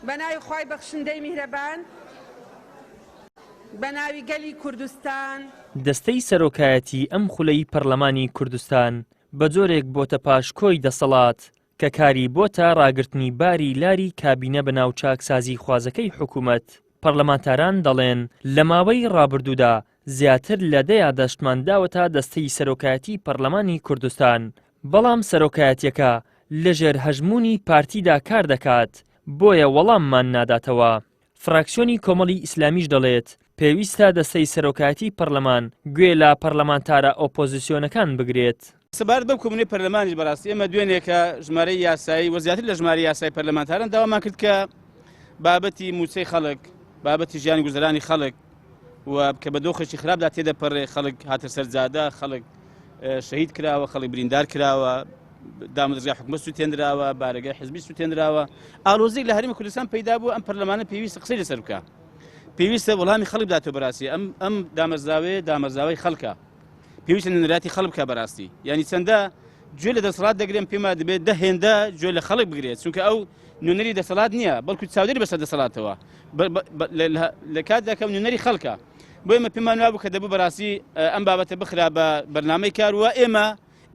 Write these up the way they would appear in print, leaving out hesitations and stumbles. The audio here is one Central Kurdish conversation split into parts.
بەناوی خوای بەخشندەی میهرەبان بەناوی گەلی کوردستان دەستەی سەرۆکایەتی ئەم خولەی پەرلەمانی کوردستان بە جۆرێک بۆتە پاشکۆی دەسەڵات کە کاری بۆتە ڕاگررتنی باری لاری کابینە بە ناو چاکسازی خوازەکەی حکوومەت. پەرلەمانتاران دەڵێن لە ماوەی ڕابردوودا زیاتر لە دەیا دەشتمان داوەتە دەستەی سەرۆکایەتی پەرلەمانی کوردستان، بەڵام سەرۆکایەتیەکە لەژێر هەژموونی پارتیدا کار دەکات، بۆیە وەڵاممان ناداتەوە. فراکسیۆنی کۆمەڵی ئیسلامیش دەڵێت پێویستە دەستەی سەرۆکایەتی پەرلەمان گوێ لە پەرلەمانتارە ئۆپۆزیسیۆنەکان بگرێت. سەبارەت بەم کۆمونی پەرلەمانی بەڕاستی ئێمە دوێنێکە ژمارەی یاسایی و زیاتر لە ژمارە یاسای پەرلەمانتاران داوامان کرد کە بابەتی موچەی خەڵک، بابەتی ژیانی گوزەرانی خەڵک و کە بە دۆخێکی خراپدا تێدەپەڕێ، خەڵک هاتە سەرجادە، خەڵک شەهید کراوە، خەڵک بریندار کراوە، دامەزرای حکومەت سوتێنراوە، بارگای حزبی سوتێنراوە، ئالۆزەی لە هەرێمی کوردستان پەیدا بوو. ئەم پەرلەمانە پێویستە قسەی لەسەر بکە، پێویستە وەڵامی خەڵک بداتەوە بەڕاستی. ئەم دامەرزاوەی خەڵکە، پێویستە نوێنەراتی خەڵک بکە بەڕاستی. یعنی چەندە گوێ لە دەسەڵات دەگرێن پێما دەبێت دەهێندە گوێ لە خەڵک بگرێت، چونکە ئەو نوێنەری دەسەڵات نییە، بەڵکو چاودێری بەسەر دەسەڵاتەوە لە کاتدا کە نوێنەری خەڵکە. بۆ ئێمە پێمان وابوو کە دەبوو بەڕاستی ئەم بابەتە بخرا بە بەرنامەی کار، وە ئێمە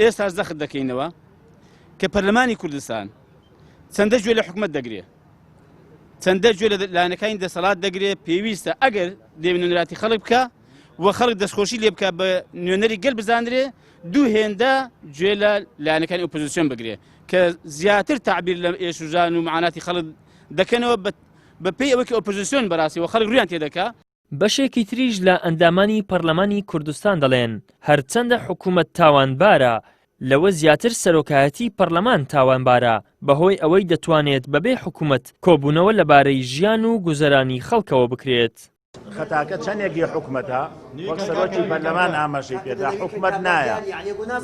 ئێستا زەخت دەکەینەوە کە پەرلەمانی کوردستان چەندە گوێ لە حکومەت دەگرێت، چەندە گوێ لە لایەنەکانی دەسەڵات دەگرێت. پێویستە ئەگەر دەبێت نوێنەراتی خەڵک بکە و خەڵک دەستخۆشی لێ بکە بە نوێنەری گەل بزانرێ، دوو هێندە گوێ لە لایەنەکانی ئۆپۆزیسیۆن بگرێ کە زیاتر تعبیر لە ئێشوژان و معاناتی خەڵک دەکەنەوە بە پێی ئەوەی کە ئۆپۆزیسیۆن بەڕاستی و خەڵک ڕویان تێدەکا. بەشێکی تریش لە ئەندامانی پەرلەمانی کوردستان دەڵێن هەرچەندە حکوومەت تاوانبارە، لەوە زیاتر سەرۆکایەتی پەرلەمان تاوانبارە، بەهۆی ئەوەی دەتوانێت بەبێ حکوومەت کۆبوونەوە لەبارەی ژیان و گوزەرانی خەڵکەوە بکرێت. خەتاکە چەندێکی حکوومەتە وەک سەرۆکی پەرلەمان ئاماژەی پێدا حکوومەت نایە،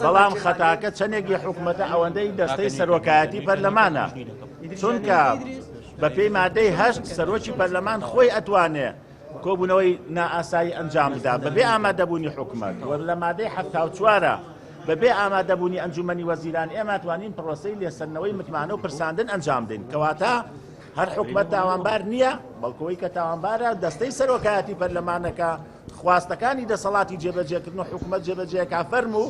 بەڵام خەتاکە چەندێکی حکوومەتە ئەوەندەی دەستەی سەرۆکایەتی پەرلەمانە، چونکە بە پێی مادەی 8 سەرۆکی پەرلەمان خۆی ئەتوانێ کۆبوونەوەی نائاسایی ئەنجام بدا بەبێ ئامادەبوونی حکوومەت، و لە مادەی 74 بەبێ ئامادەبوونی ئەنجومەنی وەزیران ئێمە توانین پرۆسەی لێسەرنەوەی متمانە و پرساندن ئەنجام دەین، کەواتە هەر حکوومەت تاوانبار نییە، بەڵکۆی کە تاوانبارە دەستەی سەرۆکایەتی پەرلەمانەکە خواستەکانی دەسەڵاتی جێبەجێکردن و حکوومەت جێبەجێکا فەرمو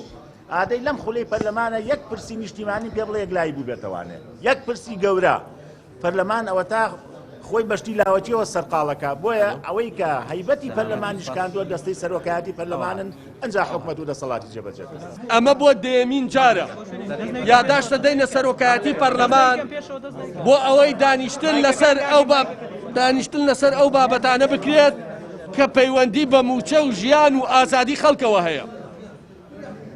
ئادەی لەم خولەی پەرلەمانە یەک پرسی نیشتیمانی پێ بڵێ یەکلایی بوو بێتەوانێ، یەک پرسی گەورە پەرلەمان ئەوە تا خۆی بەشتی لاوەتیەوە سەرقاڵەکە. بۆیە ئەوەی کە هەیبەتی پەرلەمانی شکاندووە دەستەی سەرۆکایەتی پەرلەمانن ئەنجا حکوومەت و دەسەڵاتی جێبەجێکردن. ئەمە بۆ دێمین جارە یادداشتە دەینە سەرۆکایەتی پەرلەمان بۆ ئەوەی دانیشتن لەسەر ئەو بابەتانە بکرێت کە پەیوەندی بە موچە و ژیان و ئازادی خەڵکەوە هەیە.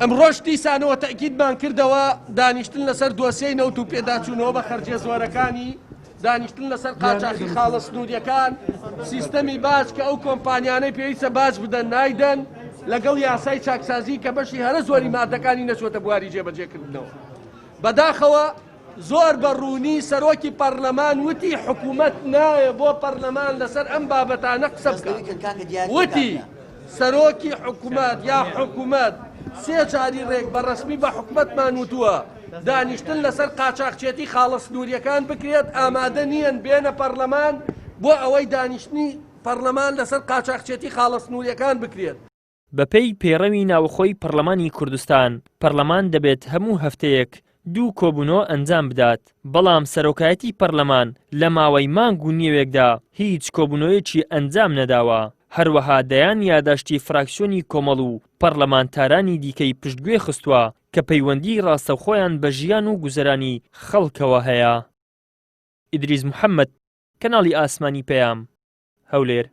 ئەمڕۆژ دیسانەوە تەکیدمان کردەوە دانیشتن لەسەر دۆسیەی نەوت و پێداچوونەوە بە خەرجیە زۆرەکانی، دانیشتن لەسەر قاچاقی خاڵە سنووریەکان، سیستەمی باج کە ئەو کۆمپانیانەی پێویستە باج بدەن نایدەن، لەگەڵ یاسای چاکسازی کە بەشی هەرە زۆری مادەکانی نەچۆتە بواری جێبەجێکردنەوە. بەداخەوە زۆر بەڕوونی سەرۆکی پەرلەمان وتی حکوومەت نایە بۆ پەرلەمان لەسەر ئەم بابەتانە قسە بکات. وتی سەرۆکی حکوومەت یا حکوومەت سێ جاری ڕێک بەڕەسمی بە حکوومەتمان وتووە دانیشتن لەسەر قاچاقچێتی خاڵە سنووریەکان بکرێت، ئامادە نیەن بێنە پەرلەمان بۆ ئەوەی دانیشتنی پەرلەمان لەسەر قاچاقچێتی خاڵە سنووریەکان بکرێت. بەپێی پێڕەوی ناوخۆی پەرلەمانی کوردستان، پەرلەمان دەبێت هەموو هەفتەیەک 2 کۆبوونەوە ئەنجام بدات، بەڵام سەرۆکایەتی پەرلەمان لە ماوەی مانگ و نیوێکدا هیچ کۆبوونەوەیەکی ئەنجام نەداوە. هەروەها دەیان یادداشتی فراکسیۆنی کۆمەڵ و پەرلەمانتارانی دیکەی پشتگوێ خستووە کە پەیوەندی ڕاستەوخۆیان بە ژیان و گوزەرانی خەڵکەوە هەیە. ئیدریس محەممەد، کەناڵی ئاسمانی پەیام، هەولێر.